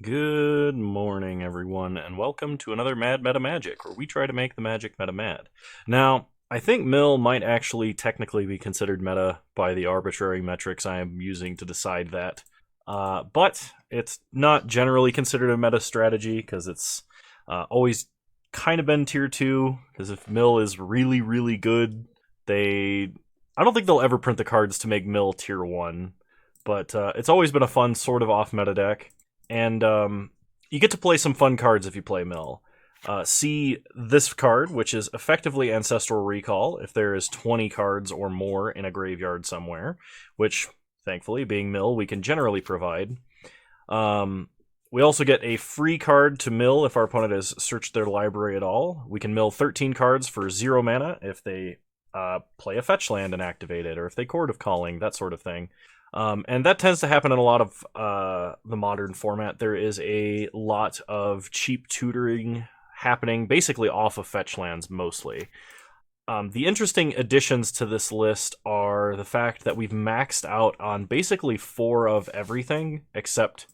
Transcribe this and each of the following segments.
Good morning, everyone, and welcome to another Mad Meta Magic, where we try to make the magic meta mad. Now, I think Mill might actually technically be considered meta by the arbitrary metrics I am using to decide that, but it's not generally considered a meta strategy because it's always kind of been tier 2, because if Mill is really, really good, I don't think they'll ever print the cards to make Mill tier 1, but it's always been a fun sort of off-meta deck. And you get to play some fun cards if you play Mill. See this card, which is effectively Ancestral Recall, if there is 20 cards or more in a graveyard somewhere, which, thankfully, being Mill, we can generally provide. We also get a free card to mill if our opponent has searched their library at all. We can mill 13 cards for 0 mana if they play a fetch land and activate it, or if they Chord of Calling, that sort of thing. And that tends to happen in a lot of the modern format. There is a lot of cheap tutoring happening, basically off of fetch lands mostly. The interesting additions to this list are the fact that we've maxed out on basically 4 of everything except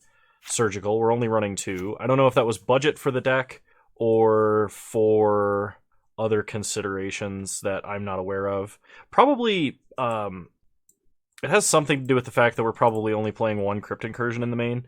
Surgical. We're only running 2. I don't know if that was budget for the deck or for other considerations that I'm not aware of. Probably it has something to do with the fact that we're probably only playing 1 Crypt Incursion in the main.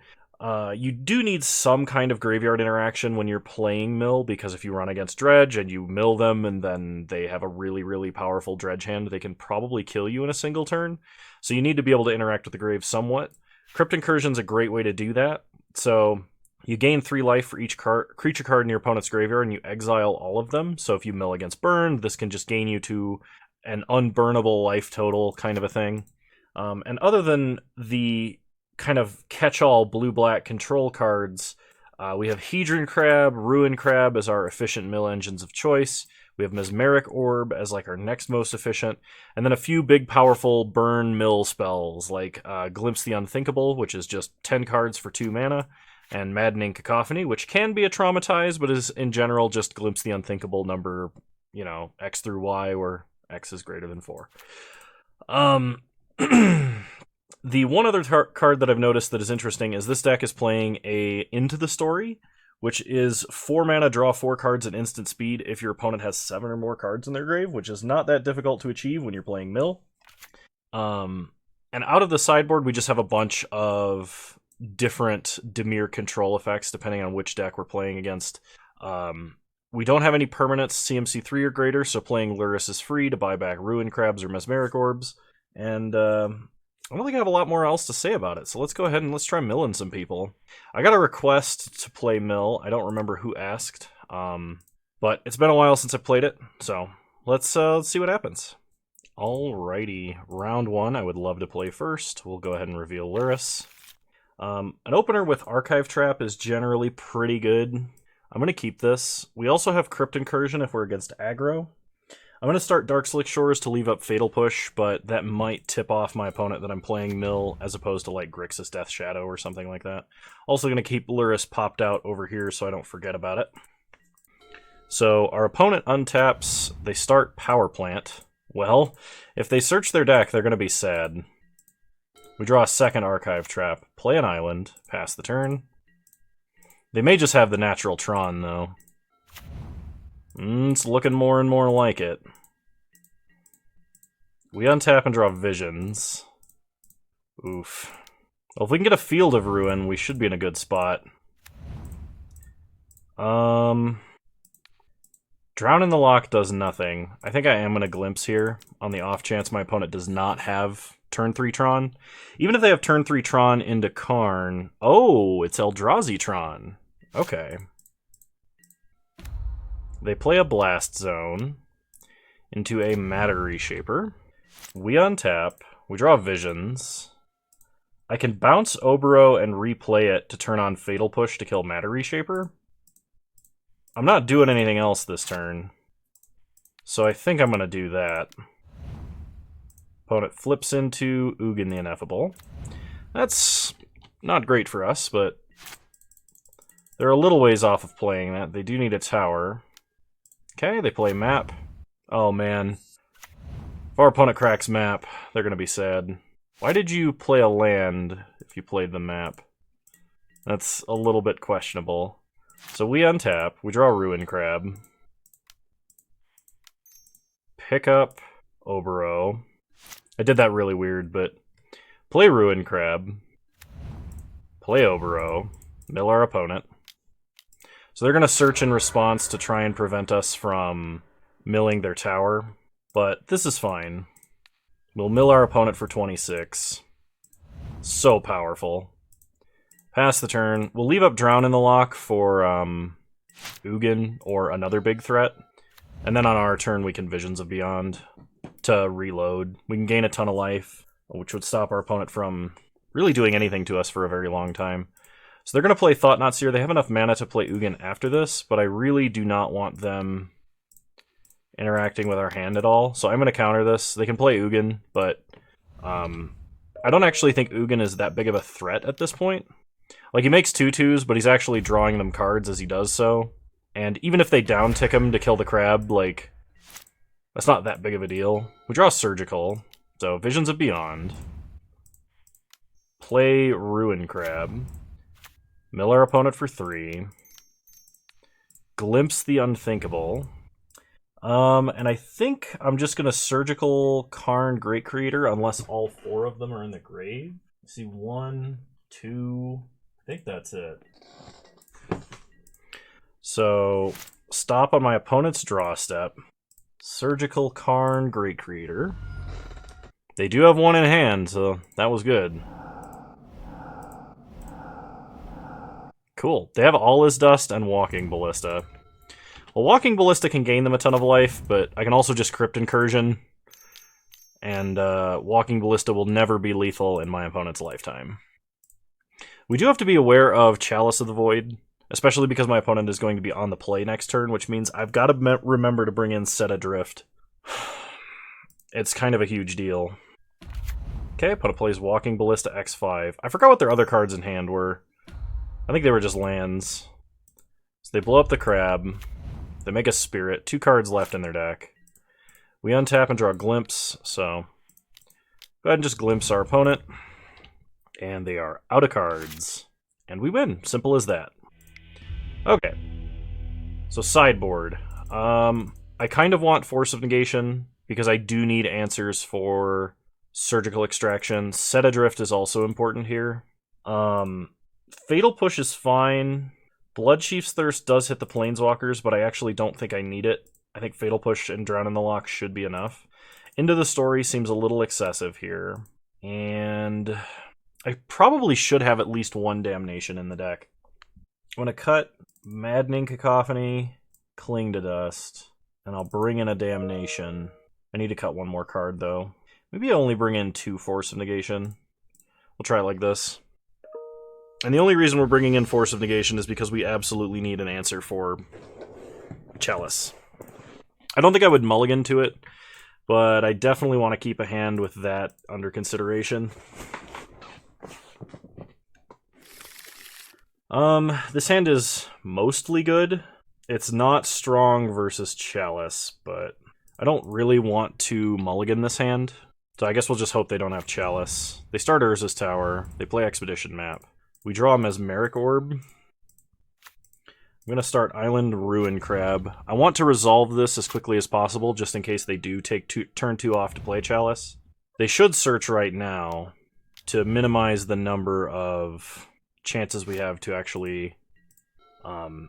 You do need some kind of graveyard interaction when you're playing Mill, because if you run against Dredge and you mill them and then they have a really, really powerful Dredge hand, they can probably kill you in a single turn. So you need to be able to interact with the grave somewhat. Crypt Incursion's a great way to do that. So you gain 3 life for each creature card in your opponent's graveyard, and you exile all of them. So if you mill against Burn, this can just gain you to an unburnable life total kind of a thing. And other than the kind of catch-all blue-black control cards, we have Hedron Crab, Ruin Crab as our efficient mill engines of choice. We have Mesmeric Orb as like our next most efficient. And then a few big, powerful burn mill spells like Glimpse the Unthinkable, which is just 10 cards for 2 mana, and Maddening Cacophony, which can be a Traumatize, but is in general just Glimpse the Unthinkable number, X through Y, where X is greater than 4. The one other card that I've noticed that is interesting is this deck is playing a Into the Story, which is 4 mana, draw 4 cards at instant speed if your opponent has 7 or more cards in their grave, which is not that difficult to achieve when you're playing Mill. And out of the sideboard, we just have a bunch of different Dimir control effects depending on which deck we're playing against. We don't have any permanents CMC3 or greater, so playing Lurrus is free to buy back Ruin Crabs or Mesmeric Orbs. And I don't think I have a lot more else to say about it, so let's go ahead and let's try milling some people. I got a request to play Mill. I don't remember who asked, but it's been a while since I played it, so let's see what happens. Alrighty, round 1 I would love to play first. We'll go ahead and reveal Lurrus. An opener with Archive Trap is generally pretty good. I'm going to keep this. We also have Crypt Incursion if we're against aggro. I'm going to start Dark Slick Shores to leave up Fatal Push, but that might tip off my opponent that I'm playing Mill as opposed to like Grixis Death Shadow or something like that. Also going to keep Lurrus popped out over here so I don't forget about it. So our opponent untaps, they start Power Plant. Well, if they search their deck, they're going to be sad. We draw a second Archive Trap, play an island, pass the turn. They may just have the natural Tron, though. It's looking more and more like it. We untap and draw Visions. Oof. Well, if we can get a Field of Ruin, we should be in a good spot. Drown in the Lock does nothing. I think I am going to Glimpse here, on the off chance my opponent does not have turn 3 Tron. Even if they have turn 3 Tron into Karn... Oh, it's Eldrazi Tron. Okay. They play a Blast Zone into a Matter Reshaper. We untap. We draw Visions. I can bounce Obero and replay it to turn on Fatal Push to kill Matter Reshaper. I'm not doing anything else this turn, so I think I'm going to do that. Opponent flips into Ugin the Ineffable. That's not great for us, but they're a little ways off of playing that. They do need a tower. Okay, they play Map. Oh man. If our opponent cracks Map, they're going to be sad. Why did you play a land if you played the Map? That's a little bit questionable. So we untap, we draw Ruin Crab. Pick up Obero. I did that really weird, but play Ruin Crab. Play Obero. Mill our opponent. So they're going to search in response to try and prevent us from milling their tower, but this is fine. We'll mill our opponent for 26. So powerful. Pass the turn. We'll leave up Drown in the Lock for Ugin or another big threat. And then on our turn we can Visions of Beyond to reload. We can gain a ton of life, which would stop our opponent from really doing anything to us for a very long time. So they're going to play Thought-Knot Seer. They have enough mana to play Ugin after this, but I really do not want them interacting with our hand at all. So I'm going to counter this. They can play Ugin, but I don't actually think Ugin is that big of a threat at this point. Like, he makes 2/2s, but he's actually drawing them cards as he does so. And even if they down-tick him to kill the crab, like, that's not that big of a deal. We draw Surgical, so Visions of Beyond. Play Ruin Crab. Mill our opponent for 3. Glimpse the Unthinkable. And I think I'm just going to Surgical Karn Great Creator unless all 4 of them are in the grave. Let's see, 1, 2... I think that's it. So, stop on my opponent's draw step. Surgical Karn Great Creator. They do have 1 in hand, so that was good. Cool. They have All Is Dust and Walking Ballista. Well, Walking Ballista can gain them a ton of life, but I can also just Crypt Incursion. And Walking Ballista will never be lethal in my opponent's lifetime. We do have to be aware of Chalice of the Void, especially because my opponent is going to be on the play next turn, which means I've got to remember to bring in Set Adrift. It's kind of a huge deal. Okay, opponent plays Walking Ballista X5. I forgot what their other cards in hand were. I think they were just lands. So they blow up the crab. They make a Spirit. 2 cards left in their deck. We untap and draw Glimpse, so go ahead and just Glimpse our opponent. And they are out of cards. And we win. Simple as that. Okay. So sideboard. I kind of want Force of Negation, because I do need answers for Surgical Extraction. Set Adrift is also important here. Fatal Push is fine. Bloodchief's Thirst does hit the Planeswalkers, but I actually don't think I need it. I think Fatal Push and Drown in the Lock should be enough. Into the Story seems a little excessive here. And I probably should have at least 1 Damnation in the deck. I'm going to cut Maddening Cacophony, Cling to Dust, and I'll bring in a Damnation. I need to cut 1 more card, though. Maybe I only bring in 2 Force of Negation. We'll try it like this. And the only reason we're bringing in Force of Negation is because we absolutely need an answer for Chalice. I don't think I would mulligan to it, but I definitely want to keep a hand with that under consideration. This hand is mostly good. It's not strong versus Chalice, but I don't really want to mulligan this hand. So I guess we'll just hope they don't have Chalice. They start Urza's Tower. They play Expedition Map. We draw a Mesmeric Orb. I'm going to start Island Ruin Crab. I want to resolve this as quickly as possible, just in case they do take turn 2 off to play Chalice. They should search right now to minimize the number of chances we have to actually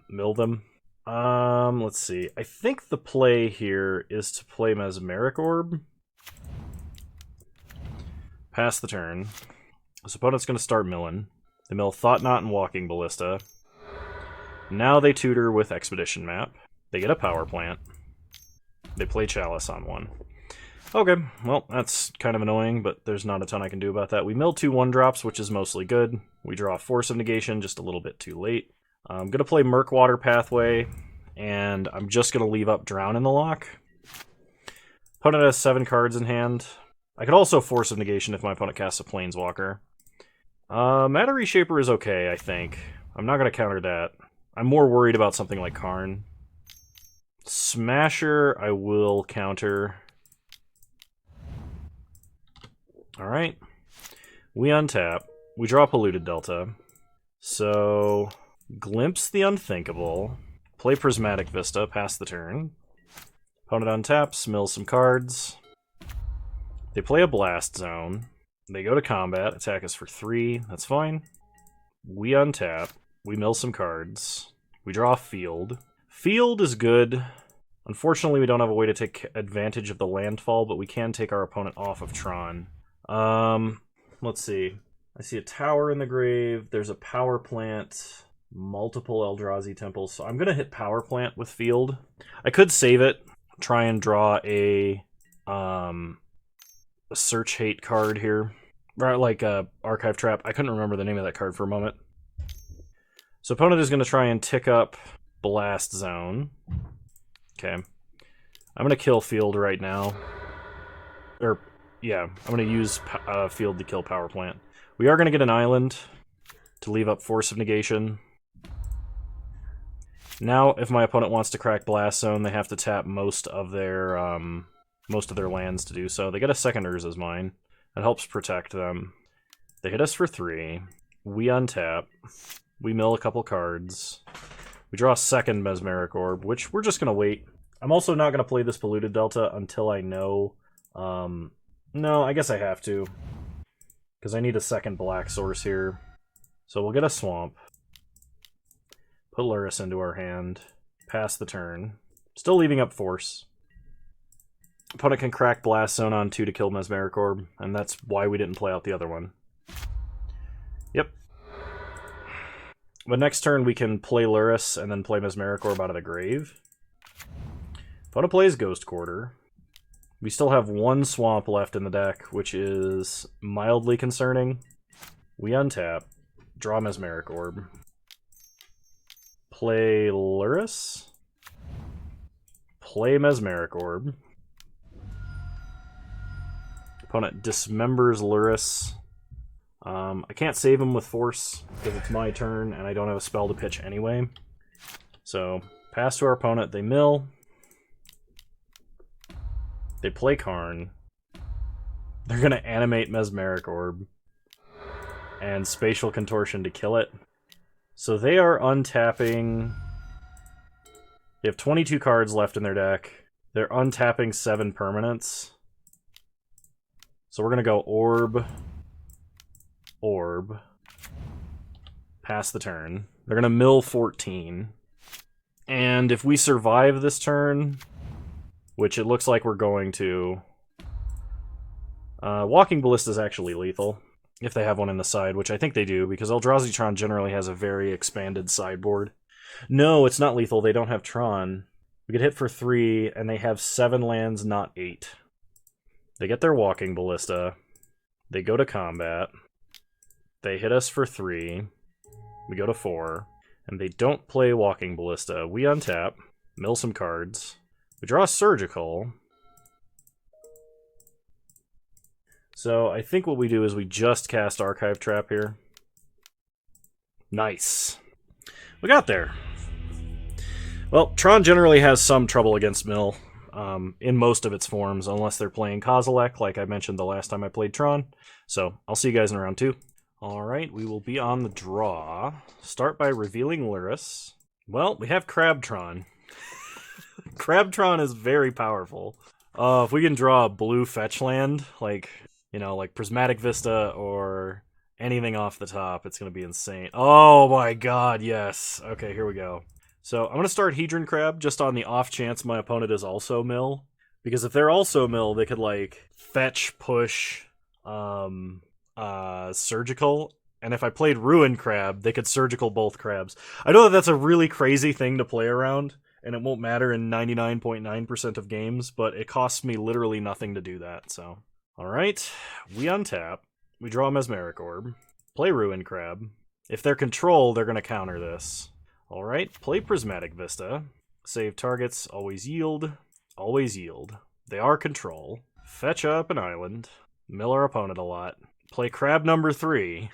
mill them. Let's see. I think the play here is to play Mesmeric Orb. Pass the turn. This opponent's going to start milling. They mill Thought-Knot and Walking Ballista. Now they tutor with Expedition Map. They get a Power Plant. They play Chalice on 1. Okay, well, that's kind of annoying, but there's not a ton I can do about that. We mill 2 1-drops, which is mostly good. We draw Force of Negation just a little bit too late. I'm going to play Murkwater Pathway, and I'm just going to leave up Drown in the Lock. Opponent has 7 cards in hand. I could also Force of Negation if my opponent casts a Planeswalker. Matter Reshaper is okay, I think. I'm not going to counter that. I'm more worried about something like Karn. Smasher, I will counter. Alright. We untap. We draw Polluted Delta. So, Glimpse the Unthinkable, play Prismatic Vista, pass the turn. Opponent untaps, mills some cards. They play a Blast Zone. They go to combat, attack us for 3, that's fine. We untap, we mill some cards. We draw a Field. Field is good. Unfortunately, we don't have a way to take advantage of the landfall, but we can take our opponent off of Tron. Let's see. I see a tower in the grave. There's a power plant, multiple Eldrazi temples. So I'm going to hit power plant with Field. I could save it, try and draw a search hate card here. Or like a archive trap. I couldn't remember the name of that card for a moment. So opponent is going to try and tick up Blast Zone. Okay. I'm going to kill Field right now. Or, yeah, I'm going to use Field to kill Power Plant. We are going to get an island to leave up Force of Negation. Now, if my opponent wants to crack Blast Zone, they have to tap most of their lands to do so. They get a second Urza's Mine. That helps protect them. They hit us for 3. We untap. We mill a couple cards. We draw a second Mesmeric Orb, which we're just going to wait. I'm also not going to play this Polluted Delta until I know... no, I guess I have to. Because I need a second black source here. So we'll get a Swamp. Put Lurrus into our hand. Pass the turn. Still leaving up Force. Opponent can crack Blast Zone on 2 to kill Mesmeric Orb, and that's why we didn't play out the other one. Yep. But next turn we can play Lurrus and then play Mesmeric Orb out of the grave. Opponent plays Ghost Quarter. We still have 1 Swamp left in the deck, which is mildly concerning. We untap, draw Mesmeric Orb. Play Lurrus. Play Mesmeric Orb. Opponent dismembers Lurrus. I can't save him with Force because it's my turn and I don't have a spell to pitch anyway. So, pass to our opponent, they mill. They play Karn. They're going to animate Mesmeric Orb and Spatial Contortion to kill it. So they are untapping... They have 22 cards left in their deck. They're untapping 7 permanents. So we're going to go Orb, Orb, pass the turn. They're going to mill 14. And if we survive this turn, which it looks like we're going to, Walking Ballista is actually lethal, if they have one in the side, which I think they do, because Eldrazi Tron generally has a very expanded sideboard. No, it's not lethal. They don't have Tron. We get hit for 3, and they have 7 lands, not 8. They get their Walking Ballista. They go to combat. They hit us for 3. We go to 4. And they don't play Walking Ballista. We untap. Mill some cards. We draw a Surgical. So I think what we do is we just cast Archive Trap here. Nice. We got there. Well, Tron generally has some trouble against Mill. In most of its forms, unless they're playing Kozilek, like I mentioned the last time I played Tron. So, I'll see you guys in round 2. Alright, we will be on the draw. Start by revealing Lurrus. Well, we have Crabtron. Crabtron is very powerful. If we can draw a blue fetch land, like, you know, like Prismatic Vista or anything off the top, it's going to be insane. Oh my god, yes. Okay, here we go. So I'm going to start Hedron Crab just on the off chance my opponent is also mill. Because if they're also mill, they could, like, fetch, push, surgical. And if I played Ruin Crab, they could surgical both crabs. I know that that's a really crazy thing to play around, and it won't matter in 99.9% of games, but it costs me literally nothing to do that, so. Alright, we untap. We draw a Mesmeric Orb. Play Ruin Crab. If they're control, they're going to counter this. Alright, play Prismatic Vista. Save targets, always yield. Always yield. They are control. Fetch up an island. Mill our opponent a lot. Play Crab number 3.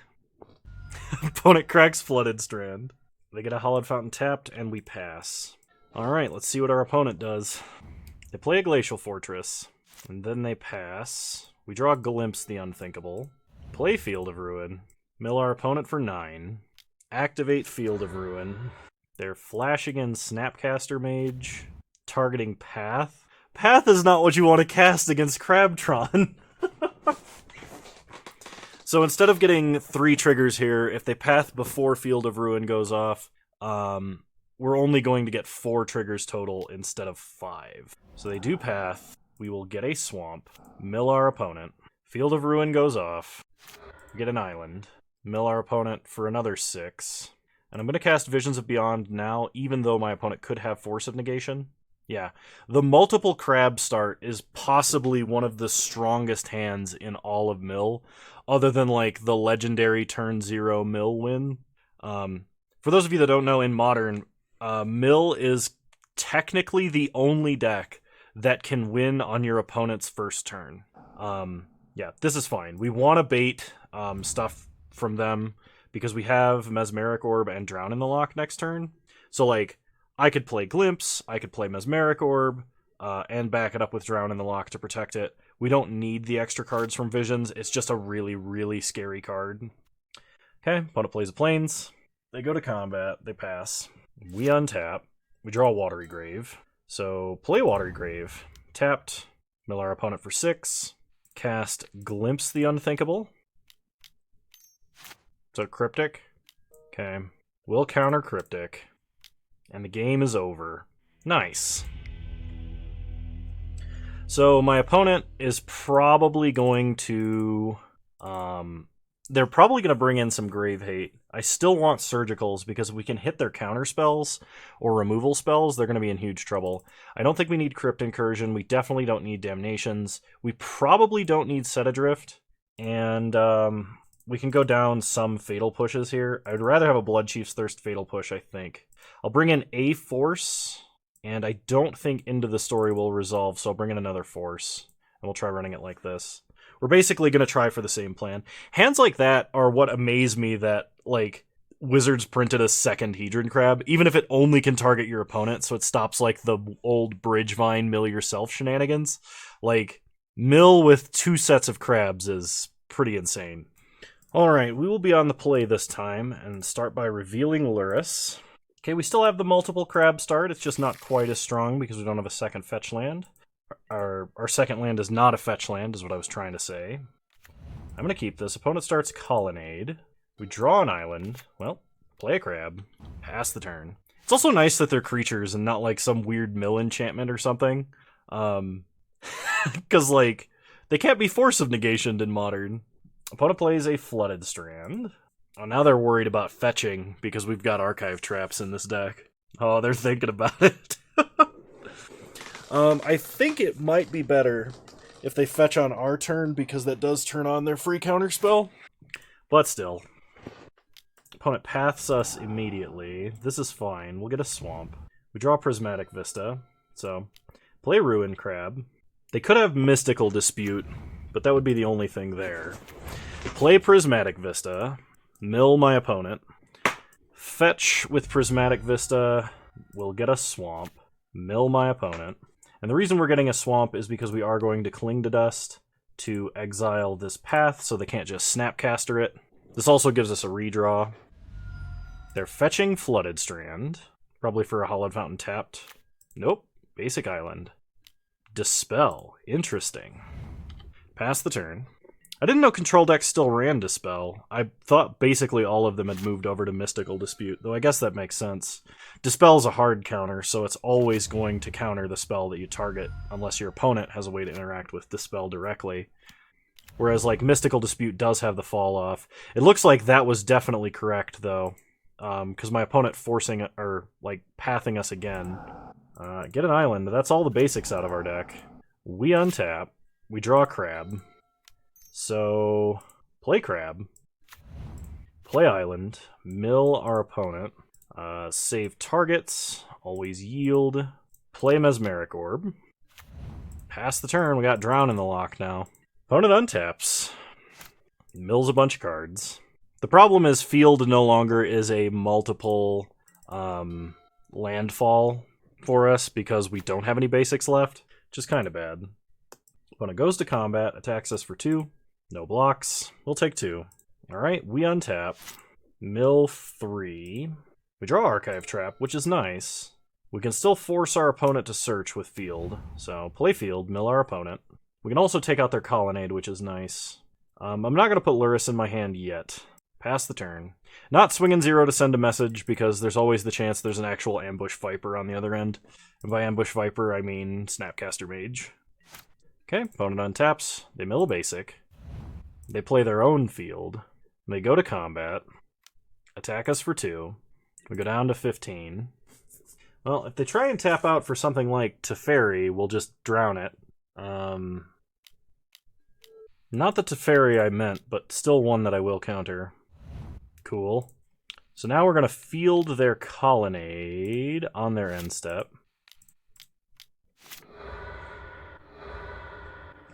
Opponent cracks Flooded Strand. They get a Hallowed Fountain tapped, and we pass. Alright, let's see what our opponent does. They play a Glacial Fortress. And then they pass. We draw Glimpse the Unthinkable. Play Field of Ruin. Mill our opponent for 9. activate Field of Ruin. They're flashing in Snapcaster Mage, targeting Path. Path is not what you want to cast against Crabtron. So instead of getting 3 triggers here, if they Path before Field of Ruin goes off, we're only going to get 4 triggers total instead of 5. So they do Path. We will get a Swamp, mill our opponent. Field of Ruin goes off. Get an island. Mill our opponent for another 6. And I'm going to cast Visions of Beyond now, even though my opponent could have Force of Negation. Yeah, the multiple crab start is possibly one of the strongest hands in all of Mill, other than like the legendary turn 0 Mill win. For those of you that don't know, in Modern, Mill is technically the only deck that can win on your opponent's first turn. Yeah, this is fine. We want to bait stuff from them because we have Mesmeric Orb and Drown in the Loch next turn. So, like, I could play Glimpse, I could play Mesmeric Orb, and back it up with Drown in the Loch to protect it. We don't need the extra cards from Visions. It's just a really, really scary card. Okay, opponent plays a Plains. They go to combat, they pass. We untap. We draw Watery Grave. So, play Watery Grave. Tapped. Mill our opponent for 6. Cast Glimpse the Unthinkable. So, Cryptic. Okay. We'll counter Cryptic. And the game is over. Nice. So my opponent is probably going to... they're probably going to bring in some Grave Hate. I still want Surgicals because if we can hit their counter spells or removal spells, they're going to be in huge trouble. I don't think we need Crypt Incursion. We definitely don't need Damnations. We probably don't need Set Adrift. And we can go down some Fatal Pushes here. I'd rather have a Bloodchief's Thirst Fatal Push, I think. I'll bring in a Force, and I don't think Into the Story will resolve, so I'll bring in another Force, and we'll try running it like this. We're basically going to try for the same plan. Hands like that are what amaze me that, like, Wizards printed a second Hedron Crab, even if it only can target your opponent, so it stops, like, the old Bridgevine mill yourself shenanigans. Like, mill with 2 sets of crabs is pretty insane. Alright, we will be on the play this time, and start by revealing Lurrus. Okay, we still have the multiple crab start, it's just not quite as strong because we don't have a second fetch land. Our second land is not a fetch land, is what I was trying to say. I'm going to keep this. Opponent starts Colonnade. We draw an island. Well, play a crab. Pass the turn. It's also nice that they're creatures and not like some weird mill enchantment or something. Because, like, they can't be Force of Negation in Modern. Opponent plays a Flooded Strand. Oh, now they're worried about fetching because we've got Archive Traps in this deck. Oh, they're thinking about it. I think it might be better if they fetch on our turn because that does turn on their free counterspell. But still. Opponent paths us immediately. This is fine. We'll get a Swamp. We draw Prismatic Vista. So, play Ruin Crab. They could have Mystical Dispute, but that would be the only thing there. Play Prismatic Vista. Mill my opponent. Fetch with Prismatic Vista. We'll get a Swamp. Mill my opponent. And the reason we're getting a Swamp is because we are going to Cling to Dust to exile this path, so they can't just Snapcaster it. This also gives us a redraw. They're fetching Flooded Strand. Probably for a Hallowed Fountain tapped. Nope. Basic Island. Dispel. Interesting. Pass the turn. I didn't know Control decks still ran Dispel. I thought basically all of them had moved over to Mystical Dispute, though I guess that makes sense. Dispel is a hard counter, so it's always going to counter the spell that you target, unless your opponent has a way to interact with Dispel directly. Whereas, like, Mystical Dispute does have the fall off. It looks like that was definitely correct, though, because my opponent forcing, or, like, pathing us again. Get an island. That's all the basics out of our deck. We untap. We draw a crab. So, play crab, play island, mill our opponent, save targets, always yield, play Mesmeric Orb, pass the turn, we got Drown in the Loch now. Opponent untaps, mills a bunch of cards. The problem is Field no longer is a multiple landfall for us because we don't have any basics left, which is kind of bad. Opponent goes to combat, attacks us for 2. No blocks. We'll take 2. Alright, we untap. Mill 3. We draw Archive Trap, which is nice. We can still force our opponent to search with Field. So play Field, mill our opponent. We can also take out their Colonnade, which is nice. I'm not going to put Luris in my hand yet. Pass the turn. Not swinging 0 to send a message, because there's always the chance there's an actual Ambush Viper on the other end. And by Ambush Viper, I mean Snapcaster Mage. Okay, opponent untaps. They mill a basic. They play their own Field. They go to combat. Attack us for 2. We go down to 15. Well, if they try and tap out for something like Teferi, we'll just drown it. Not the Teferi I meant, but still one that I will counter. Cool. So now we're going to field their Colonnade on their end step.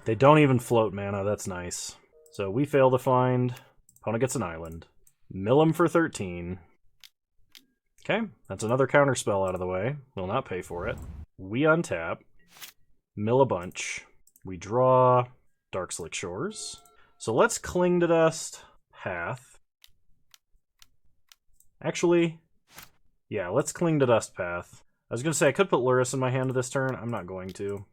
They don't even float mana, that's nice. So we fail to find. Opponent gets an island. Mill him for 13. Okay, that's another counterspell out of the way. We'll not pay for it. We untap. Mill a bunch. We draw Darkslick Shores. So let's Cling to Dust, Path. Actually, yeah, let's Cling to Dust, Path. I was going to say I could put Luris in my hand this turn. I'm not going to.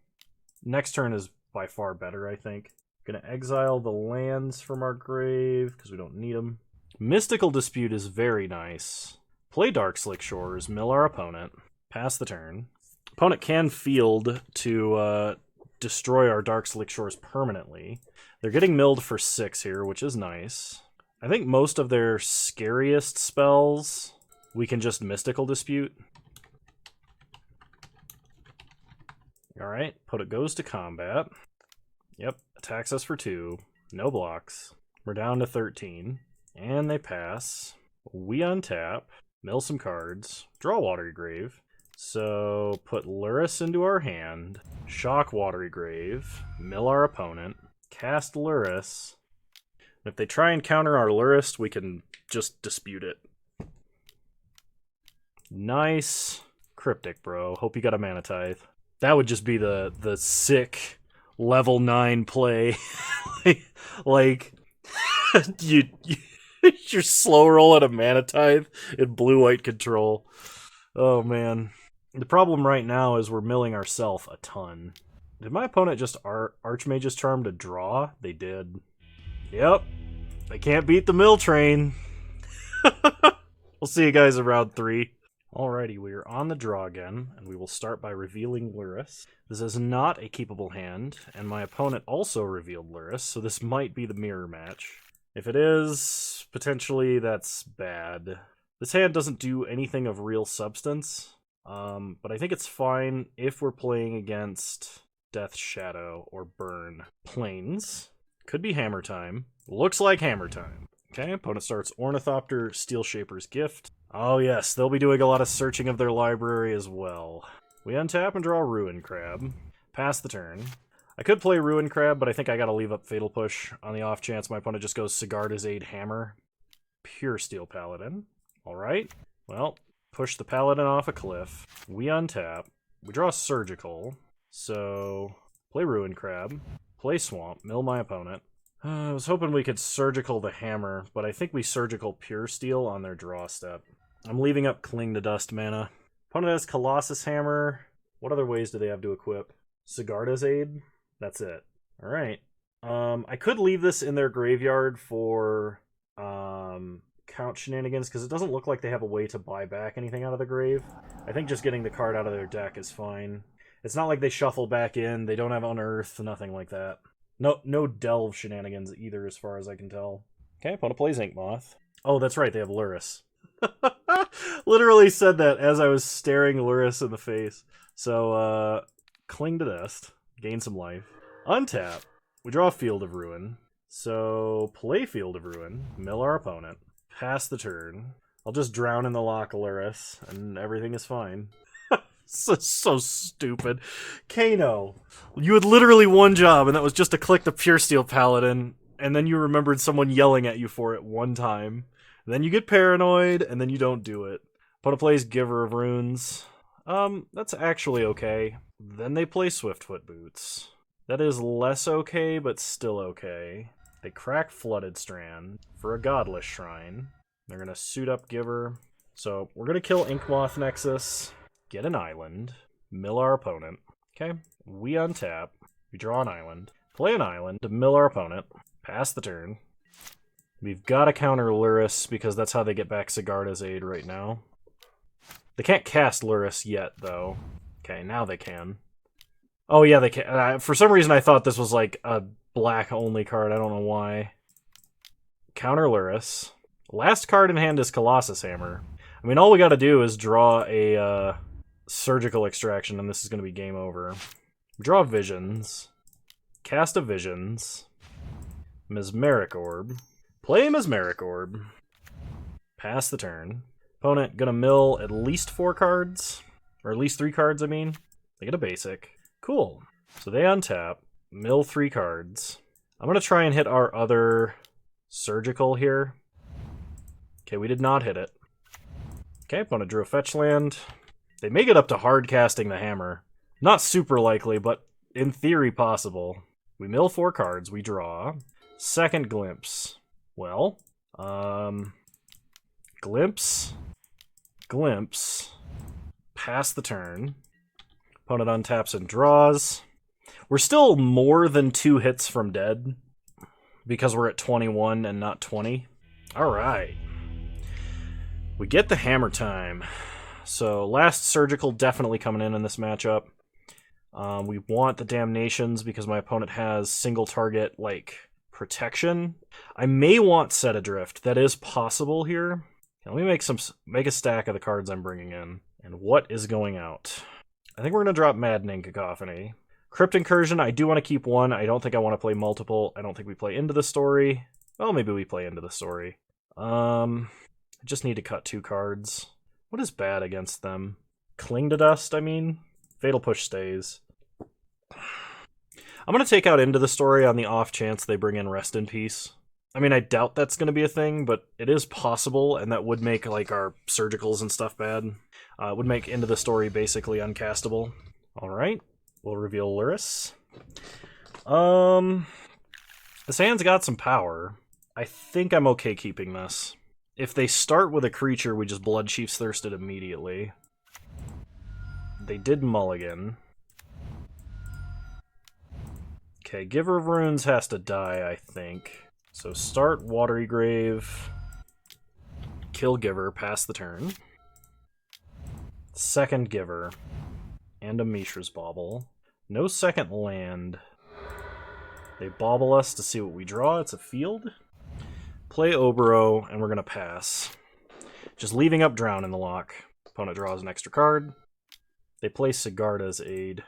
Next turn is by far better, I think. Going to exile the lands from our grave because we don't need them. Mystical Dispute is very nice. Play Darkslick Shores, mill our opponent, pass the turn. Opponent can field to destroy our Darkslick Shores permanently. They're getting milled for 6 here, which is nice. I think most of their scariest spells we can just Mystical Dispute. Alright, opponent goes to combat. Yep, attacks us for 2. No blocks. We're down to 13. And they pass. We untap. Mill some cards. Draw Watery Grave. So put Luris into our hand. Shock Watery Grave. Mill our opponent. Cast Luris. If they try and counter our Luris, we can just dispute it. Nice. Cryptic, bro. Hope you got a Mana Tithe. That would just be the sick level 9 play. like you're slow rolling a Mana Tithe in blue-white control. Oh, man. The problem right now is we're milling ourselves a ton. Did my opponent just Archmage's Charm to draw? They did. Yep. They can't beat the mill train. We'll see you guys in round 3. Alrighty, we are on the draw again, and we will start by revealing Luris. This is not a keepable hand, and my opponent also revealed Luris, so this might be the mirror match. If it is, potentially that's bad. This hand doesn't do anything of real substance, but I think it's fine if we're playing against Death Shadow or Burn. Plains. Could be Hammer Time. Looks like Hammer Time. Okay, opponent starts Ornithopter, Steel Shaper's Gift. Oh yes, they'll be doing a lot of searching of their library as well. We untap and draw Ruin Crab. Pass the turn. I could play Ruin Crab, but I think I gotta leave up Fatal Push on the off chance my opponent just goes Sigarda's Aid Hammer. Pure Steel Paladin. Alright, well, push the Paladin off a cliff. We untap. We draw Surgical. So, play Ruin Crab. Play Swamp. Mill my opponent. I was hoping we could Surgical the Hammer, but I think we Surgical Pure Steel on their draw step. I'm leaving up Cling to Dust mana. Opponent has Colossus Hammer. What other ways do they have to equip? Sigarda's Aid? That's it. Alright. I could leave this in their graveyard for count shenanigans, because it doesn't look like they have a way to buy back anything out of the grave. I think just getting the card out of their deck is fine. It's not like they shuffle back in, they don't have Unearth, nothing like that. No Delve shenanigans either, as far as I can tell. Okay, opponent plays Inkmoth. Oh, that's right, they have Luris. Literally said that as I was staring Luris in the face. So, Cling to Dust. Gain some life. Untap. We draw Field of Ruin. So, play Field of Ruin. Mill our opponent. Pass the turn. I'll just drown in the lock Luris, and everything is fine. So stupid. Kano. You had literally one job, and that was just to click the Pure Steel Paladin, and then you remembered someone yelling at you for it one time. And then you get paranoid, and then you don't do it. Opponent plays Giver of Runes. That's actually okay. Then they play Swiftfoot Boots. That is less okay, but still okay. They crack Flooded Strand for a Godless Shrine. They're going to suit up Giver. So we're going to kill Inkmoth Nexus, get an island, mill our opponent. Okay, we untap, we draw an island, play an island to mill our opponent, pass the turn. We've got to counter Luris because that's how they get back Sigarda's aid right now. They can't cast Luris yet, though. Okay, now they can. Oh yeah, they can. For some reason I thought this was like a black-only card. I don't know why. Counter Luris. Last card in hand is Colossus Hammer. I mean, all we got to do is draw a Surgical Extraction, and this is going to be game over. Draw Visions. Cast a Visions. Mesmeric Orb. Play Mesmeric Orb. Pass the turn. Opponent gonna mill at least 4 cards. Or at least 3 cards, I mean. They get a basic. Cool. So they untap. Mill 3 cards. I'm gonna try and hit our other Surgical here. Okay, we did not hit it. Okay, opponent drew a fetch land. They may get up to hard casting the hammer. Not super likely, but in theory possible. We mill 4 cards, we draw. Second Glimpse. Well, Glimpse, pass the turn. Opponent untaps and draws. We're still more than 2 hits from dead, because we're at 21 and not 20. Alright. We get the hammer time. So, last Surgical definitely coming in this matchup. We want the Damnations because my opponent has single target, like, protection. I may want Set Adrift. That is possible here. Let me make a stack of the cards I'm bringing in. And what is going out? I think we're going to drop Maddening Cacophony. Crypt Incursion, I do want to keep 1. I don't think I want to play multiple. I don't think we play Into the Story. Well, maybe we play Into the Story. I just need to cut 2 cards. What is bad against them? Cling to Dust, I mean? Fatal Push stays. I'm going to take out Into the Story on the off chance they bring in Rest in Peace. I mean, I doubt that's going to be a thing, but it is possible, and that would make, like, our Surgicals and stuff bad. It would make Into the Story basically uncastable. Alright, we'll reveal Luris. This hand's got some power. I think I'm okay keeping this. If they start with a creature, we just Blood Chief's Thirsted immediately. They did mulligan. Okay, Giver of Runes has to die, I think. So start Watery Grave, kill Giver, pass the turn. Second Giver, and a Mishra's Bauble. No second land. They bauble us to see what we draw. It's a field. Play Obero, and we're going to pass. Just leaving up Drown in the lock. Opponent draws an extra card. They play Sigarda's Aid.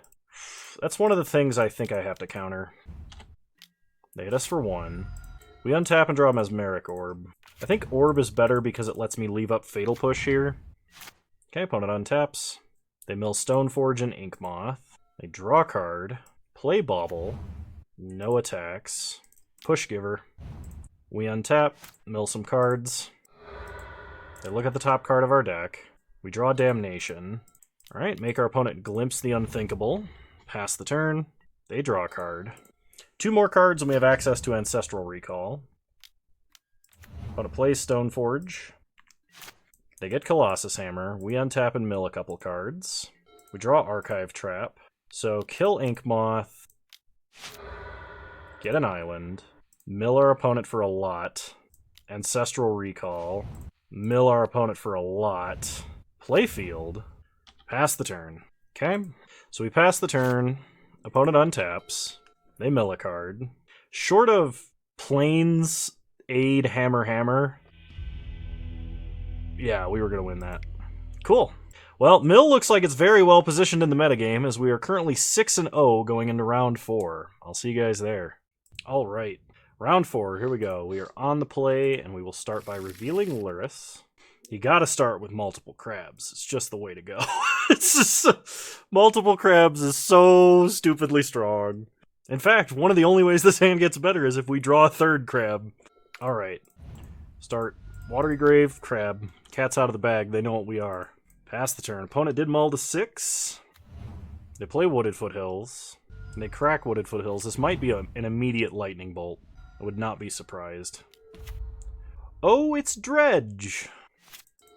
That's one of the things I think I have to counter. They hit us for 1. We untap and draw Mesmeric Orb. I think Orb is better because it lets me leave up Fatal Push here. Okay, opponent untaps. They mill Stoneforge and Inkmoth. They draw a card. Play Bauble. No attacks. Push Giver. We untap. Mill some cards. They look at the top card of our deck. We draw Damnation. Alright, make our opponent glimpse the unthinkable. Pass the turn. They draw a card. 2 more cards and we have access to Ancestral Recall. Opponent plays Stoneforge. They get Colossus Hammer. We untap and mill a couple cards. We draw Archive Trap. So kill Inkmoth. Get an island. Mill our opponent for a lot. Ancestral Recall. Mill our opponent for a lot. Play Field. Pass the turn. Okay, so we pass the turn. Opponent untaps. They mill a card. Short of Plains, Aid, Hammer, Hammer. Yeah, we were going to win that. Cool. Well, Mill looks like it's very well positioned in the metagame, as we are currently 6-0 going into round 4. I'll see you guys there. Alright, round 4, here we go. We are on the play, and we will start by revealing Luris. You gotta start with multiple crabs. It's just the way to go. It's just... multiple crabs is so stupidly strong. In fact, one of the only ways this hand gets better is if we draw a 3rd crab. Alright. Start Watery Grave, crab. Cat's out of the bag, they know what we are. Pass the turn. Opponent did mull to 6. They play Wooded Foothills. And they crack Wooded Foothills. This might be an immediate lightning bolt. I would not be surprised. Oh, it's Dredge.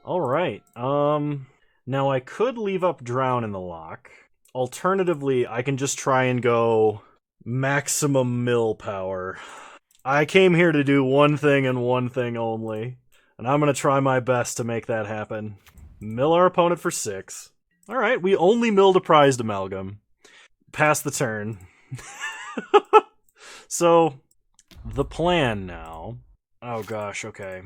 Alright, now I could leave up Drown in the lock. Alternatively, I can just try and go maximum mill power. I came here to do one thing and one thing only, and I'm gonna try my best to make that happen. Mill our opponent for 6. Alright, we only milled a prized amalgam. Pass the turn. So, the plan now... Oh gosh, okay.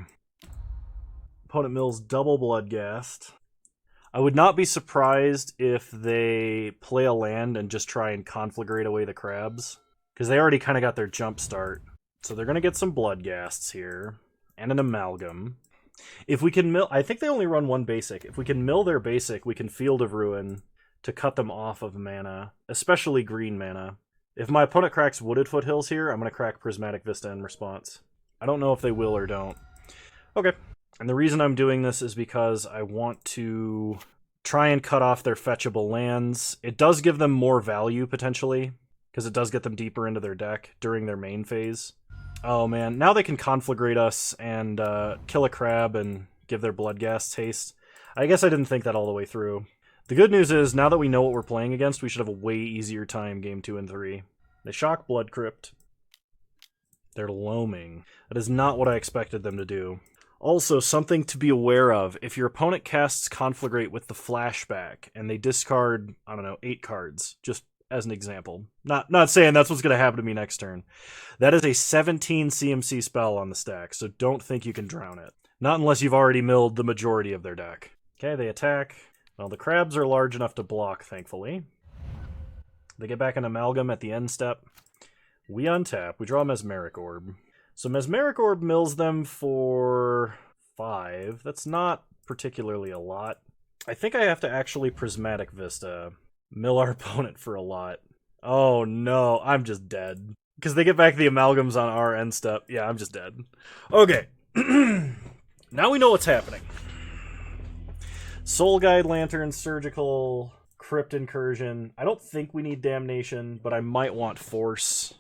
Opponent mills double Bloodghast. I would not be surprised if they play a land and just try and conflagrate away the crabs, because they already kind of got their jump start. So they're going to get some Bloodghasts here, and an Amalgam. If we can mill... I think they only run one basic. If we can mill their basic, we can Field of Ruin to cut them off of mana, especially green mana. If my opponent cracks Wooded Foothills here, I'm going to crack Prismatic Vista in response. I don't know if they will or don't. Okay. And the reason I'm doing this is because I want to try and cut off their fetchable lands. It does give them more value, potentially, because it does get them deeper into their deck during their main phase. Oh man, now they can conflagrate us and kill a crab and give their Bloodghast haste. I guess I didn't think that all the way through. The good news is, now that we know what we're playing against, we should have a way easier time game 2 and 3. They shock Blood Crypt. They're loaming. That is not what I expected them to do. Also, something to be aware of, if your opponent casts Conflagrate with the flashback, and they discard, I don't know, 8 cards, just as an example. Not saying that's what's going to happen to me next turn. That is a 17 CMC spell on the stack, so don't think you can drown it. Not unless you've already milled the majority of their deck. Okay, they attack. Well, the crabs are large enough to block, thankfully. They get back an Amalgam at the end step. We untap. We draw a Mesmeric Orb. So Mesmeric Orb mills them for 5. That's not particularly a lot. I think I have to actually Prismatic Vista. Mill our opponent for a lot. Oh no, I'm just dead. Because they get back the Amalgams on our end step. Yeah, I'm just dead. Okay. Now we know what's happening. Soul Guide, Lantern, Surgical, Crypt Incursion. I don't think we need Damnation, but I might want Force.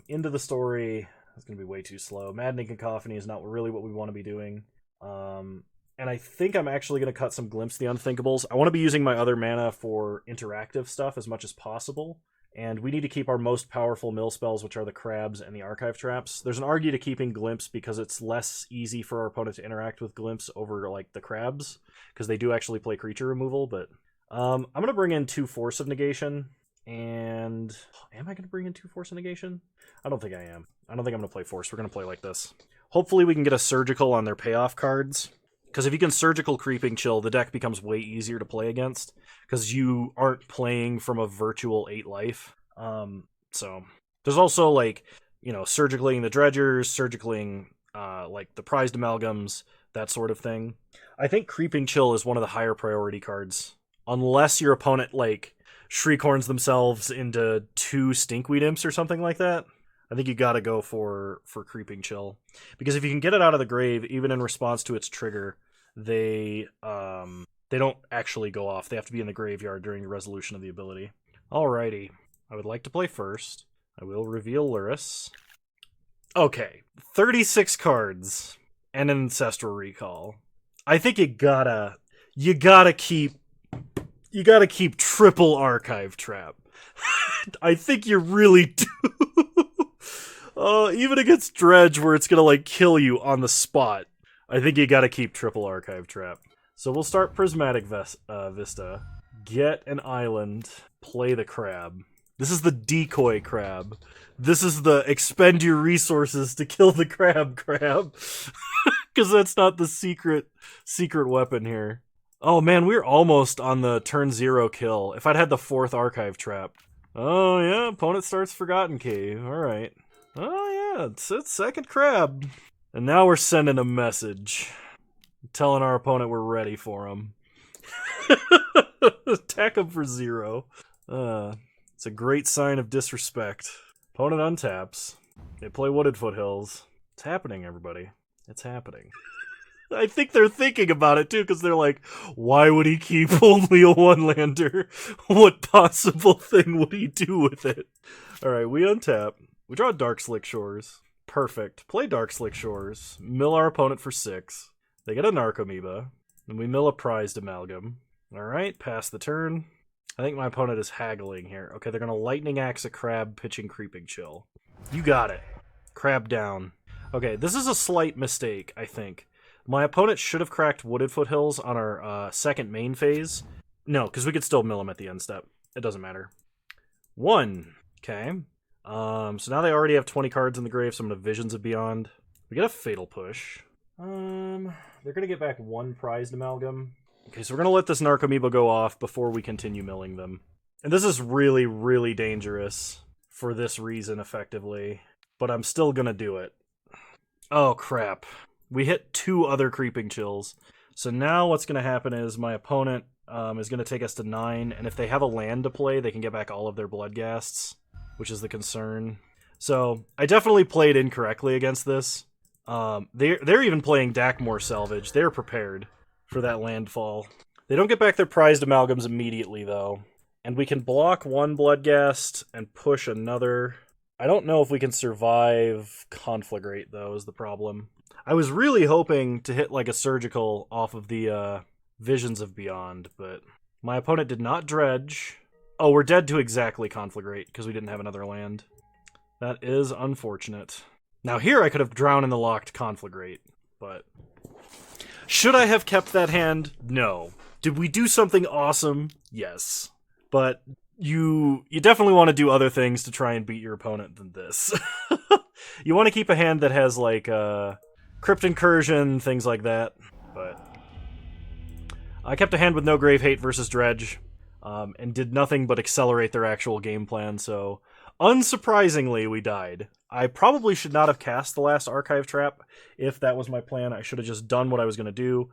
Into the Story. That's going to be way too slow. Maddening Cacophony is not really what we want to be doing. And I think I'm actually going to cut some Glimpse the Unthinkables. I want to be using my other mana for interactive stuff as much as possible. And we need to keep our most powerful mill spells, which are the Crabs and the Archive Traps. There's an argument to keeping Glimpse because it's less easy for our opponent to interact with Glimpse over like the Crabs, because they do actually play creature removal. But I'm going to bring in 2 Force of Negation. And am I going to bring in 2 Force of Negation? I don't think I am. I don't think I'm going to play Force. We're going to play like this. Hopefully we can get a Surgical on their payoff cards. Because if you can Surgical Creeping Chill, the deck becomes way easier to play against. Because you aren't playing from a virtual 8 life. So there's also like, you know, Surgicaling the Dredgers, Surgicaling like the prized Amalgams, that sort of thing. I think Creeping Chill is one of the higher priority cards. Unless your opponent like Shriekhorns themselves into 2 Stinkweed Imps or something like that. I think you gotta go for Creeping Chill. Because if you can get it out of the grave, even in response to its trigger, they don't actually go off. They have to be in the graveyard during the resolution of the ability. Alrighty. I would like to play first. I will reveal Luris. Okay. 36 cards. And an Ancestral Recall. I think you gotta keep triple Archive Trap. I think you really do. Even against Dredge, where it's gonna like kill you on the spot, I think you gotta keep triple Archive Trap. So we'll start Prismatic Vista. Get an island. Play the crab. This is the decoy crab. This is the expend your resources to kill the crab. Because that's not the secret weapon here. Oh man, we're almost on the turn 0 kill. If I'd had the 4th Archive Trap. Oh yeah, opponent starts Forgotten Cave. Alright. Oh yeah, it's second crab. And now we're sending a message. Telling our opponent we're ready for him. Attack him for 0. It's a great sign of disrespect. Opponent untaps. They play Wooded Foothills. It's happening, everybody. It's happening. I think they're thinking about it, too, because they're like, why would he keep only a 1-lander? What possible thing would he do with it? Alright, we untap. We draw Dark Slick Shores. Perfect. Play Dark Slick Shores. Mill our opponent for 6. They get a Narcomoeba. And we mill a Prized Amalgam. Alright, pass the turn. I think my opponent is haggling here. Okay, they're going to Lightning Axe a Crab, pitching Creeping Chill. You got it. Crab down. Okay, this is a slight mistake, I think. My opponent should have cracked Wooded Foothills on our second main phase. No, because we could still mill him at the end step. It doesn't matter. 1. Okay. So now they already have 20 cards in the grave, so I'm going to Visions of Beyond. We get a Fatal Push. They're going to get back 1 Prized Amalgam. Okay, so we're going to let this Narcomoeba go off before we continue milling them. And this is really, really dangerous for this reason, effectively. But I'm still going to do it. Oh, crap. We hit 2 other Creeping Chills. So now what's going to happen is my opponent is going to take us to 9, and if they have a land to play, they can get back all of their Bloodghasts, which is the concern. So I definitely played incorrectly against this. They're even playing Dakmor Salvage. They're prepared for that landfall. They don't get back their Prized Amalgams immediately, though. And we can block 1 Bloodghast and push another. I don't know if we can survive Conflagrate, though, is the problem. I was really hoping to hit like a Surgical off of the Visions of Beyond, but my opponent did not dredge. Oh, we're dead to exactly Conflagrate because we didn't have another land. That is unfortunate. Now here I could have drowned in the locked Conflagrate, but should I have kept that hand? No. Did we do something awesome? Yes. But you definitely want to do other things to try and beat your opponent than this. You want to keep a hand that has like Crypt Incursion, things like that. But I kept a hand with no Grave Hate versus Dredge, and did nothing but accelerate their actual game plan, so unsurprisingly, we died. I probably should not have cast the last Archive Trap if that was my plan. I should have just done what I was going to do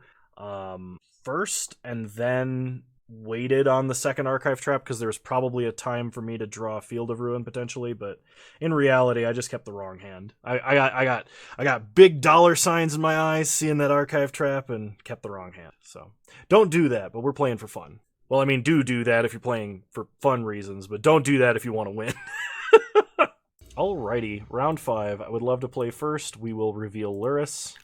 first, and then waited on the second Archive Trap, because there was probably a time for me to draw a Field of Ruin, potentially, but in reality, I just kept the wrong hand. I got big dollar signs in my eyes seeing that Archive Trap, and kept the wrong hand. So, don't do that, but we're playing for fun. Well, I mean, do that if you're playing for fun reasons, but don't do that if you want to win. Alrighty, round 5. I would love to play first. We will reveal Luris.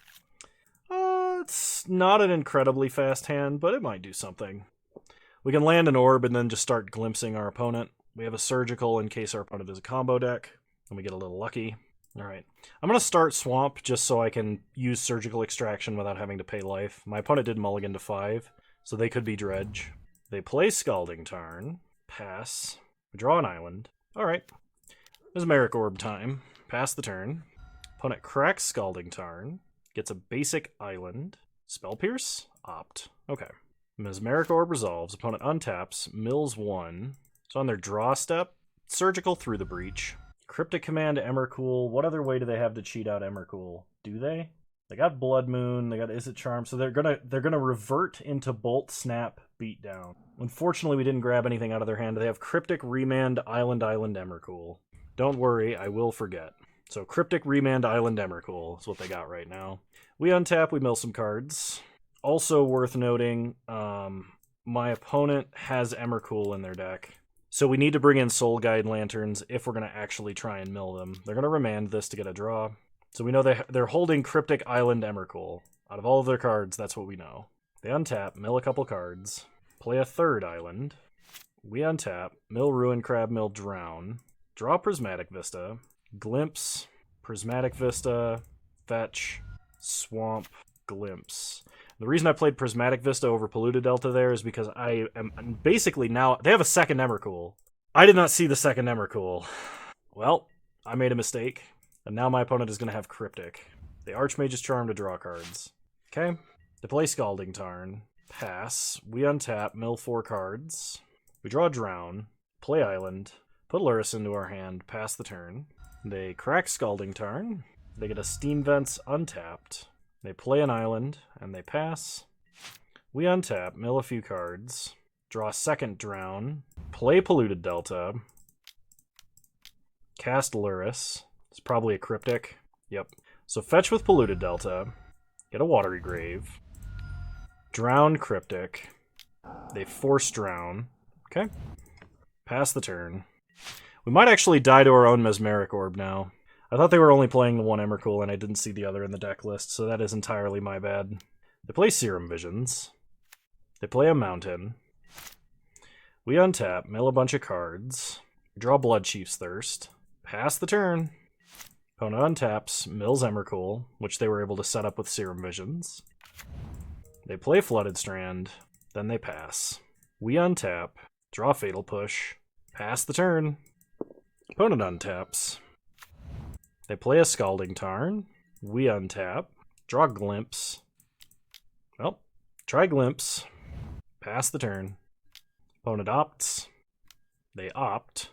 It's not an incredibly fast hand, but it might do something. We can land an orb and then just start glimpsing our opponent. We have a Surgical in case our opponent is a combo deck, and we get a little lucky. Alright, I'm going to start Swamp just so I can use Surgical Extraction without having to pay life. My opponent did mulligan to 5, so they could be Dredge. They play Scalding Tarn. Pass. We draw an island. Alright. Mesmeric Orb time. Pass the turn. Opponent cracks Scalding Tarn. Gets a basic island. Spell Pierce? Opt. Okay. Mesmeric Orb resolves. Opponent untaps. Mills 1. So on their draw step, Surgical through the breach. Cryptic Command Emrakul. What other way do they have to cheat out Emrakul? Do they? They got Blood Moon, they got Is It Charm, so they're gonna revert into Bolt, Snap, Beatdown. Unfortunately, we didn't grab anything out of their hand. They have Cryptic, Remand, Island, Emrakul. Don't worry, I will forget. So Cryptic, Remand, Island, Emrakul is what they got right now. We untap, we mill some cards. Also worth noting, my opponent has Emrakul in their deck. So we need to bring in Soul Guide Lanterns if we're going to actually try and mill them. They're going to remand this to get a draw. So we know they're holding Cryptic, Island, Emrakul. Out of all of their cards, that's what we know. They untap, mill a couple cards, play a third island. We untap, mill Ruin Crab, mill Drown, draw Prismatic Vista, Glimpse, Prismatic Vista, Fetch, Swamp, Glimpse. The reason I played Prismatic Vista over Polluted Delta there is because I am basically now... They have a second Emrakul. I did not see the second Emrakul. Well, I made a mistake. And now my opponent is going to have Cryptic. The Archmage's Charm to draw cards. Okay. They play Scalding Tarn. Pass. We untap, mill 4 cards. We draw Drown. Play Island. Put Luris into our hand. Pass the turn. They crack Scalding Tarn. They get a Steam Vents untapped. They play an island, and they pass. We untap, mill a few cards. Draw a second Drown. Play Polluted Delta. Cast Luris. It's probably a Cryptic. Yep. So fetch with Polluted Delta. Get a Watery Grave. Drown Cryptic. They force Drown. Okay. Pass the turn. We might actually die to our own Mesmeric Orb now. I thought they were only playing the one Emrakul, and I didn't see the other in the deck list, so that is entirely my bad. They play Serum Visions. They play a Mountain. We untap, mill a bunch of cards, draw Blood Chief's Thirst, pass the turn. Opponent untaps, mills Emrakul, which they were able to set up with Serum Visions. They play Flooded Strand, then they pass. We untap, draw Fatal Push, pass the turn. Opponent untaps. They play a Scalding Tarn. We untap, draw Glimpse. Well, try Glimpse, pass the turn. Opponent opts. They opt.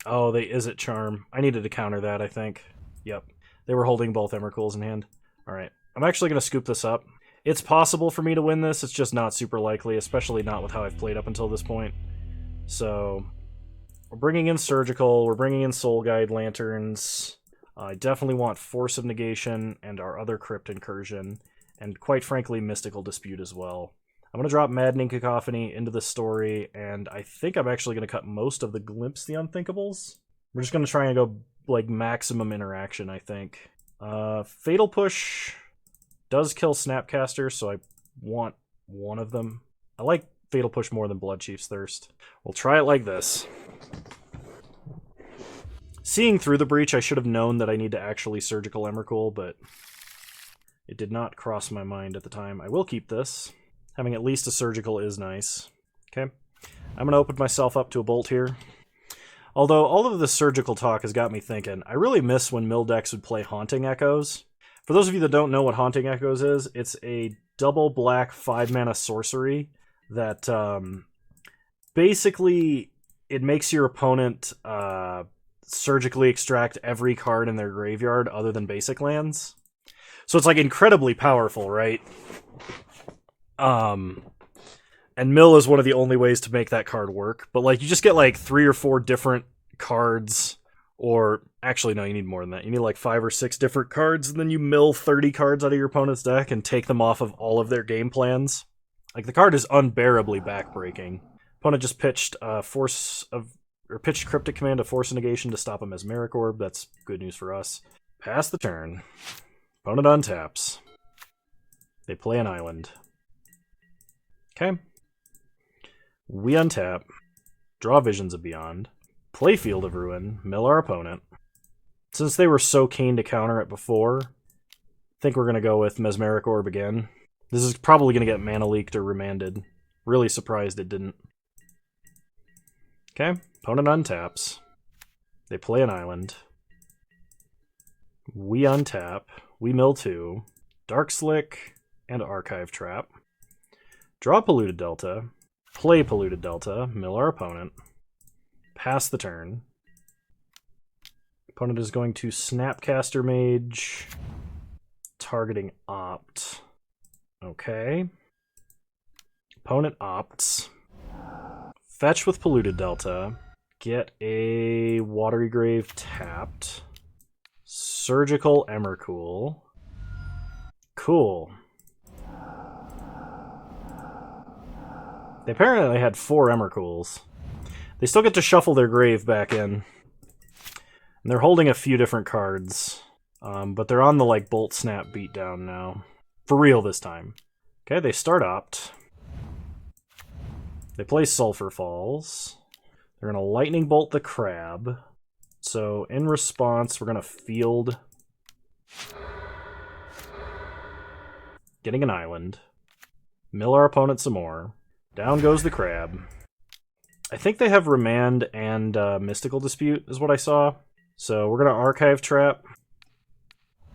Oh, they Is It Charm. I needed to counter that, I think. Yep. They were holding both Emrakuls in hand. Alright. I'm actually going to scoop this up. It's possible for me to win this, it's just not super likely, especially not with how I've played up until this point. So, we're bringing in Surgical, we're bringing in Soul Guide Lanterns. I definitely want Force of Negation and our other Crypt Incursion, and quite frankly, Mystical Dispute as well. I'm going to drop Maddening Cacophony into the story, and I think I'm actually going to cut most of the Glimpse the Unthinkables. We're just going to try and go, like, maximum interaction, I think. Fatal Push does kill Snapcaster, so I want one of them. I like Fatal Push more than Blood Chief's Thirst. We'll try it like this. Seeing through the breach, I should have known that I need to actually Surgical Emrakul, but it did not cross my mind at the time. I will keep this. Having at least a Surgical is nice. Okay. I'm going to open myself up to a Bolt here. Although all of the Surgical talk has got me thinking, I really miss when mill decks would play Haunting Echoes. For those of you that don't know what Haunting Echoes is, it's a double black 5-mana sorcery that basically it makes your opponent surgically extract every card in their graveyard other than basic lands. So it's like incredibly powerful, right? And mill is one of the only ways to make that card work. But like you just get like 3 or 4 different cards, or actually no, you need more than that. You need like 5 or 6 different cards, and then you mill 30 cards out of your opponent's deck and take them off of all of their game plans. Like the card is unbearably backbreaking. Opponent just pitched pitched Cryptic Command of Force Negation to stop a Mesmeric Orb. That's good news for us. Pass the turn. Opponent untaps. They play an island. Okay. We untap, draw Visions of Beyond, play Field of Ruin, mill our opponent. Since they were so keen to counter it before, I think we're going to go with Mesmeric Orb again. This is probably going to get mana leaked or remanded. Really surprised it didn't. Okay, opponent untaps. They play an island. We untap, we mill 2, Dark Slick, and Archive Trap. Draw Polluted Delta, play Polluted Delta, mill our opponent, pass the turn. Opponent is going to Snapcaster Mage, targeting Opt. Okay. Opponent opts. Fetch with Polluted Delta, get a Watery Grave tapped. Surgical Emrakul. Cool. They apparently had 4 Emrakuls. They still get to shuffle their grave back in. And they're holding a few different cards. But they're on the like Bolt Snap beatdown now. For real this time. Okay, they start Opt. They play Sulphur Falls. They're going to Lightning Bolt the Crab. So in response, we're going to field. Getting an island. Mill our opponent some more. Down goes the crab. I think they have Remand and Mystical Dispute is what I saw. So we're going to Archive Trap.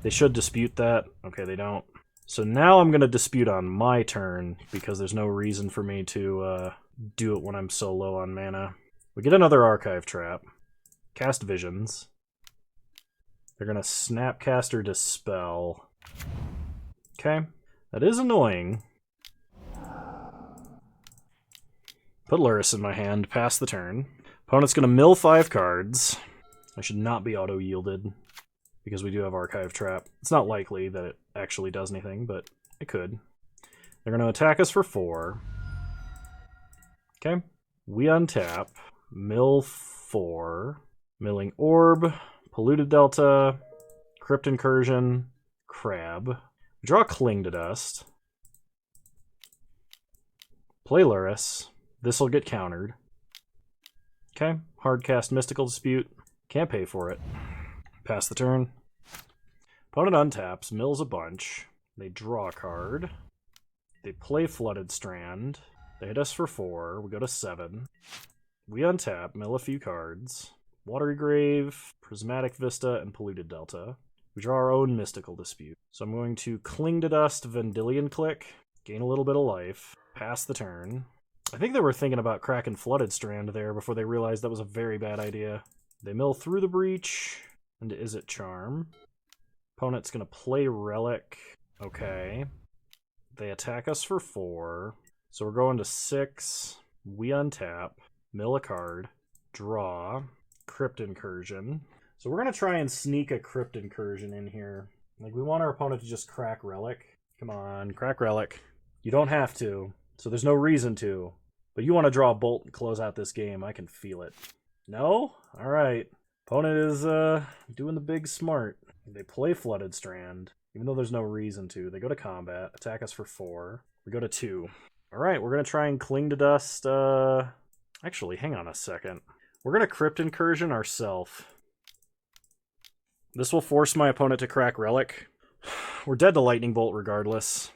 They should dispute that. Okay, they don't. So now I'm going to dispute on my turn because there's no reason for me to do it when I'm so low on mana. We get another Archive Trap. Cast Visions. They're going to Snapcaster Dispel. Okay. That is annoying. Put Luris in my hand, pass the turn. Opponent's going to mill 5 cards. I should not be auto-yielded, because we do have Archive Trap. It's not likely that it actually does anything, but it could. They're going to attack us for 4. Okay. We untap, mill 4, milling Orb, Polluted Delta, Crypt Incursion, Crab. Draw Cling to Dust. Play Luris. This will get countered. Okay, Hardcast Mystical Dispute. Can't pay for it. Pass the turn. Opponent untaps, mills a bunch. They draw a card. They play Flooded Strand. They hit us for 4. We go to 7. We untap, mill a few cards. Watery Grave, Prismatic Vista, and Polluted Delta. We draw our own Mystical Dispute. So I'm going to Cling to Dust, Vendilion Click, gain a little bit of life, pass the turn. I think they were thinking about cracking Flooded Strand there before they realized that was a very bad idea. They mill through the Breach into Izzet Charm. Opponent's going to play Relic. Okay. They attack us for 4. So we're going to 6. We untap, mill a card, draw, Crypt Incursion. So we're going to try and sneak a Crypt Incursion in here. Like, we want our opponent to just crack Relic. Come on, crack Relic. You don't have to, so there's no reason to. But you want to draw a Bolt and close out this game. I can feel it. No? Alright. Opponent is doing the big smart. They play Flooded Strand, even though there's no reason to. They go to combat, attack us for 4. We go to 2. Alright, we're going to try and Cling to Dust. Actually, hang on a second. We're going to Crypt Incursion ourselves. This will force my opponent to crack Relic. We're dead to Lightning Bolt regardless.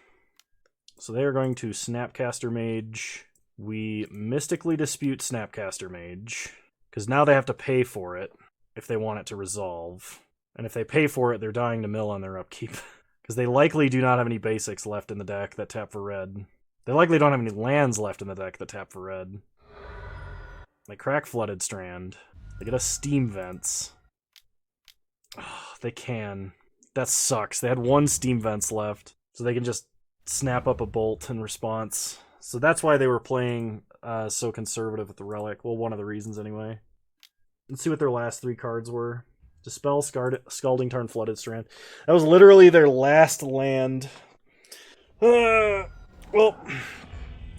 So they are going to Snapcaster Mage. We Mystically Dispute Snapcaster Mage, because now they have to pay for it if they want it to resolve. And if they pay for it, they're dying to mill on their upkeep. Because they likely do not have any basics left in the deck that tap for red. They likely don't have any lands left in the deck that tap for red. They crack Flooded Strand. They get us Steam Vents. Oh, they can. That sucks. They had 1 Steam Vents left, so they can just snap up a Bolt in response. So that's why they were playing so conservative with the Relic. Well, one of the reasons anyway. Let's see what their last 3 cards were. Dispel, Scalding Tarn, Flooded Strand. That was literally their last land. Well,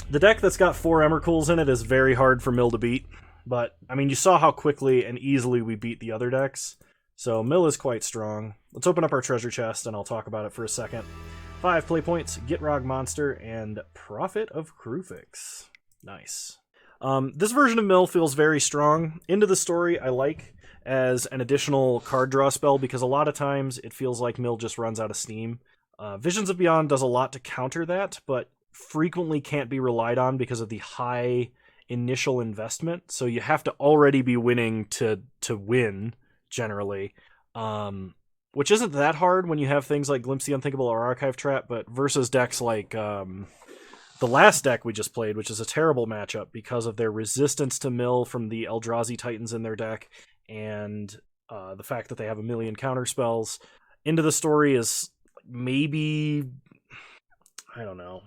the deck that's got 4 Emrakuls in it is very hard for Mill to beat. But, I mean, you saw how quickly and easily we beat the other decks. So Mill is quite strong. Let's open up our treasure chest and I'll talk about it for a second. 5 play points, Gitrog Monster, and Prophet of Krufix. Nice. This version of Mill feels very strong. Into the Story I like as an additional card draw spell because a lot of times it feels like Mill just runs out of steam. Visions of Beyond does a lot to counter that, but frequently can't be relied on because of the high initial investment. So you have to already be winning to win, generally. Which isn't that hard when you have things like Glimpse the Unthinkable or Archive Trap, but versus decks like the last deck we just played, which is a terrible matchup because of their resistance to mill from the Eldrazi Titans in their deck, and the fact that they have a million counter spells. Into the Story is maybe, I don't know.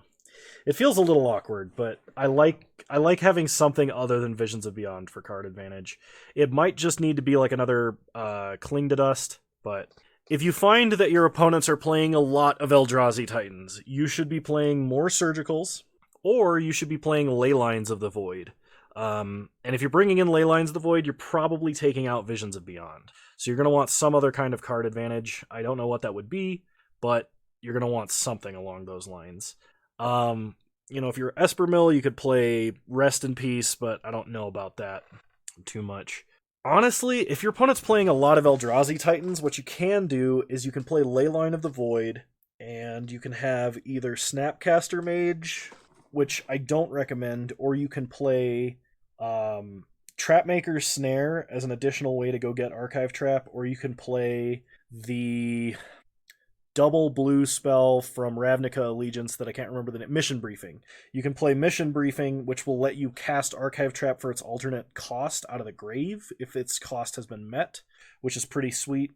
It feels a little awkward, but I like having something other than Visions of Beyond for card advantage. It might just need to be like another Cling to Dust, but if you find that your opponents are playing a lot of Eldrazi Titans, you should be playing more Surgicals, or you should be playing Leylines of the Void. And if you're bringing in Leylines of the Void, you're probably taking out Visions of Beyond. So you're going to want some other kind of card advantage. I don't know what that would be, but you're going to want something along those lines. If you're Esper Mill, you could play Rest in Peace, but I don't know about that too much. Honestly, if your opponent's playing a lot of Eldrazi Titans, what you can do is you can play Leyline of the Void, and you can have either Snapcaster Mage, which I don't recommend, or you can play Trapmaker's Snare as an additional way to go get Archive Trap, or you can play the double blue spell from Ravnica Allegiance that I can't remember the name. Mission Briefing. You can play Mission Briefing, which will let you cast Archive Trap for its alternate cost out of the grave if its cost has been met, which is pretty sweet.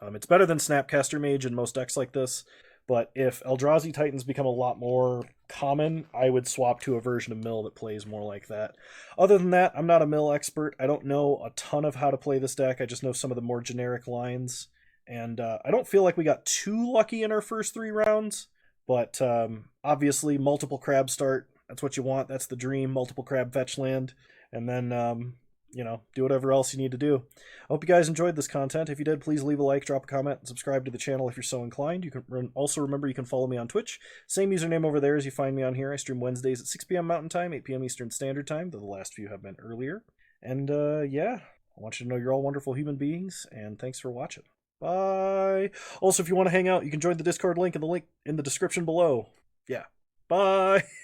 It's better than Snapcaster Mage in most decks like this, but if Eldrazi Titans become a lot more common, I would swap to a version of Mill that plays more like that. Other than that, I'm not a Mill expert. I don't know a ton of how to play this deck. I just know some of the more generic lines. And I don't feel like we got too lucky in our first 3 rounds, but obviously multiple crab start. That's what you want. That's the dream. Multiple crab fetch land. And then do whatever else you need to do. I hope you guys enjoyed this content. If you did, please leave a like, drop a comment, and subscribe to the channel if you're so inclined. You can also remember you can follow me on Twitch. Same username over there as you find me on here. I stream Wednesdays at 6 p.m. Mountain Time, 8 p.m. Eastern Standard Time, though the last few have been earlier. And yeah, I want you to know you're all wonderful human beings, and thanks for watching. Bye. Also, if you want to hang out, you can join the Discord link in the description below. Yeah. Bye.